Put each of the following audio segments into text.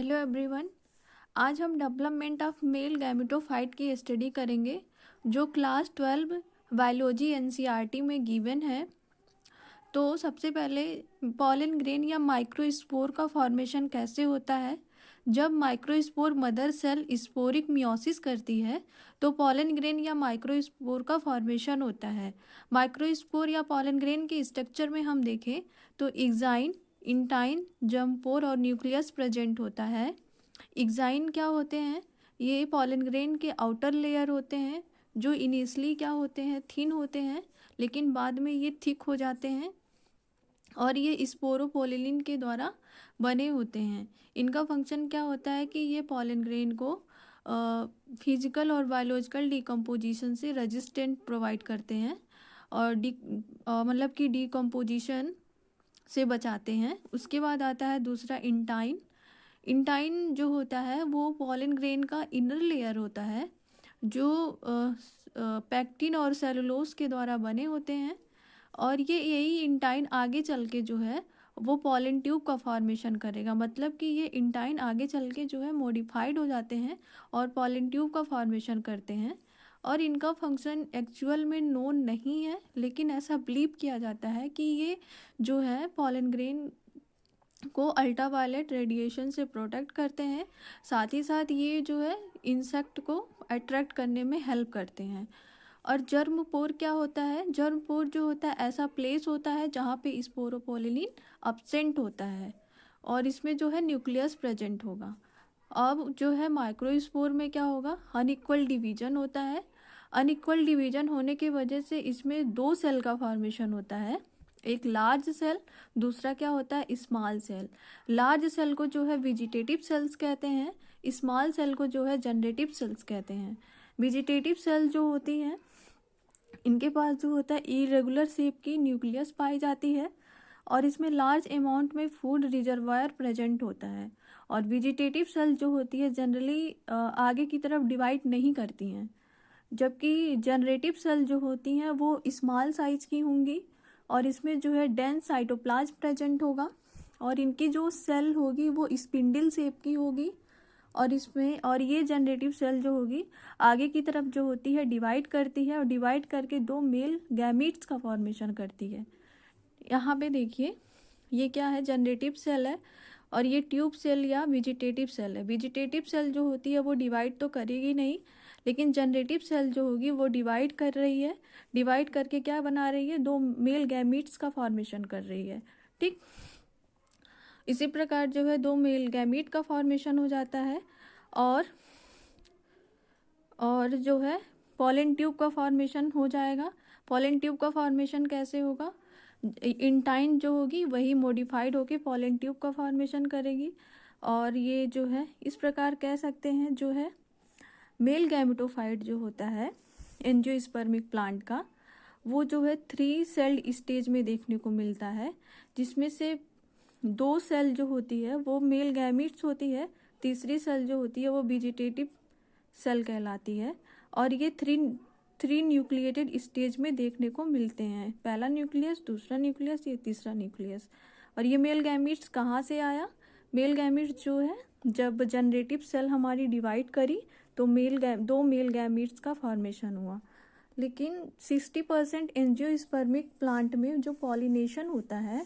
Hello everyone. आज हम development of male gametophyte की स्टडी करेंगे जो क्लास 12 बायोलॉजी एनसीईआरटी में गिवन है। तो सबसे पहले पॉलन ग्रेन या माइक्रोस्पोर का फॉर्मेशन कैसे होता है। जब microspore mother cell sporic meiosis करती है तो पॉलन ग्रेन या माइक्रोस्पोर का फॉर्मेशन होता है। माइक्रोस्पोर या पॉलन ग्रेन के स्ट्रक्चर में हम देखें तो एग्जाइन, इंटाइन, जम्पोर और न्यूक्लियस प्रेजेंट होता है। एग्जाइन क्या होते हैं? ये पॉलन ग्रेन के आउटर लेयर होते हैं जो इनिशियली क्या होते हैं, थिन होते हैं, लेकिन बाद में ये थिक हो जाते हैं और ये स्पोरोपोलिन के द्वारा बने होते हैं। इनका फंक्शन क्या होता है कि ये पॉलन ग्रेन को फिजिकल और बायोलॉजिकल डिकम्पोजिशन से रेजिस्टेंट प्रोवाइड करते हैं और मतलब कि डिकम्पोजिशन से बचाते हैं। उसके बाद आता है दूसरा इंटाइन। इंटाइन जो होता है वो पॉलन ग्रेन का इनर लेयर होता है जो पैक्टिन और सेलुलोज के द्वारा बने होते हैं और यही इंटाइन आगे चल के जो है वो पॉलन ट्यूब का फॉर्मेशन करेगा। मतलब कि ये इंटाइन आगे चल के जो है मॉडिफाइड हो जाते हैं और पॉलन ट्यूब का फॉर्मेशन करते हैं और इनका फंक्शन एक्चुअल में नोन नहीं है, लेकिन ऐसा बिलीव किया जाता है कि ये जो है पॉलन ग्रेन को अल्ट्रावायलेट रेडिएशन से प्रोटेक्ट करते हैं। साथ ही साथ ये जो है इंसेक्ट को अट्रैक्ट करने में हेल्प करते हैं। और जर्मपोर क्या होता है? जर्मपोर जो होता है ऐसा प्लेस होता है जहाँ पे स्पोरोपोलिन अब्सेंट होता है और इसमें जो है न्यूक्लियस प्रेजेंट होगा। अब जो है माइक्रोस्पोर में क्या होगा? अनइक्वल डिवीजन होता है। अनइक्वल डिवीजन होने की वजह से इसमें दो सेल का फॉर्मेशन होता है, एक लार्ज सेल, दूसरा क्या होता है स्मॉल सेल। लार्ज सेल को जो है वेजिटेटिव सेल्स कहते हैं, स्मॉल सेल को जो है जनरेटिव सेल्स कहते हैं। वेजिटेटिव सेल जो होती हैं इनके पास जो होता है इरेगुलर शेप की न्यूक्लियस पाई जाती है और इसमें लार्ज अमाउंट में फूड रिजर्वायर प्रेजेंट होता है। और वेजिटेटिव सेल जो होती है जनरली आगे की तरफ डिवाइड नहीं करती हैं, जबकि जनरेटिव सेल जो होती हैं वो स्मॉल साइज की होंगी और इसमें जो है डेंस साइटोप्लाज्म प्रेजेंट होगा और इनकी जो सेल होगी वो स्पिंडल शेप की होगी और इसमें और ये जनरेटिव सेल जो होगी आगे की तरफ जो होती है डिवाइड करती है और डिवाइड करके दो मेल गैमीट्स का फॉर्मेशन करती है। यहाँ पे देखिए ये क्या है, जनरेटिव सेल है और ये ट्यूब सेल या वेजिटेटिव सेल है। वेजिटेटिव सेल जो होती है वो डिवाइड तो करेगी नहीं, लेकिन जनरेटिव सेल जो होगी वो डिवाइड कर रही है। डिवाइड करके क्या बना रही है? दो मेल गैमीट्स का फॉर्मेशन कर रही है। ठीक इसी प्रकार जो है दो मेल गैमीट का फॉर्मेशन हो जाता है और जो है पॉलन ट्यूब का फॉर्मेशन हो जाएगा। पॉलन ट्यूब का फॉर्मेशन कैसे होगा? इंटाइन जो होगी वही मॉडिफाइड होके पॉलन ट्यूब का फॉर्मेशन करेगी और ये जो है इस प्रकार कह सकते हैं जो है मेल गैमेटोफाइट जो होता है एंजियोस्पर्मिक प्लांट का वो जो है 3 सेल्ड स्टेज में देखने को मिलता है, जिसमें से 2 सेल जो होती है वो मेल गैमीट्स होती है, तीसरी सेल जो होती है वो वेजिटेटिव सेल कहलाती है और ये 3 न्यूक्लिएटेड स्टेज में देखने को मिलते हैं। पहला न्यूक्लियस, दूसरा न्यूक्लियस, ये तीसरा न्यूक्लियस। और ये मेल गैमीट्स कहाँ से आया? मेल गैमीट्स जो है जब जनरेटिव सेल हमारी डिवाइड करी तो दो मेल गैमीट्स का फॉर्मेशन हुआ। लेकिन 60% एंजियोस्पर्मिक प्लांट में जो पॉलिनेशन होता है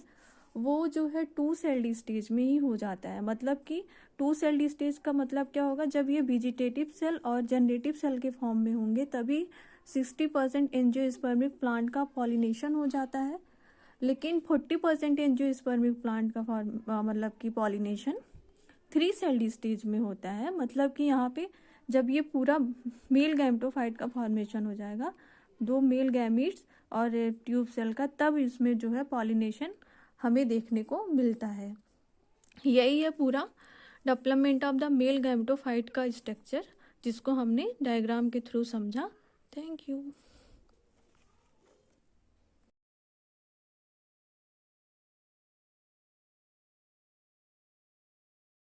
वो जो है 2 सेल्ड स्टेज में ही हो जाता है। मतलब कि 2 सेल्ड स्टेज का मतलब क्या होगा? जब ये वेजिटेटिव सेल और जनरेटिव सेल के फॉर्म में होंगे तभी 60% एंजियोस्पर्मिक प्लांट का पॉलिनेशन हो जाता है। लेकिन 40% एंजियोस्पर्मिक प्लांट का मतलब कि पॉलिनेशन 3 सेल्ड स्टेज में होता है। मतलब कि यहाँ पे जब ये पूरा मेल गैमेटोफाइट का फॉर्मेशन हो जाएगा, 2 मेल गैमीट्स और ट्यूब सेल का, तब इसमें जो है पॉलिनेशन हमें देखने को मिलता है। यही है पूरा development of the male gametophyte का स्ट्रक्चर जिसको हमने डायग्राम के थ्रू समझा। Thank you.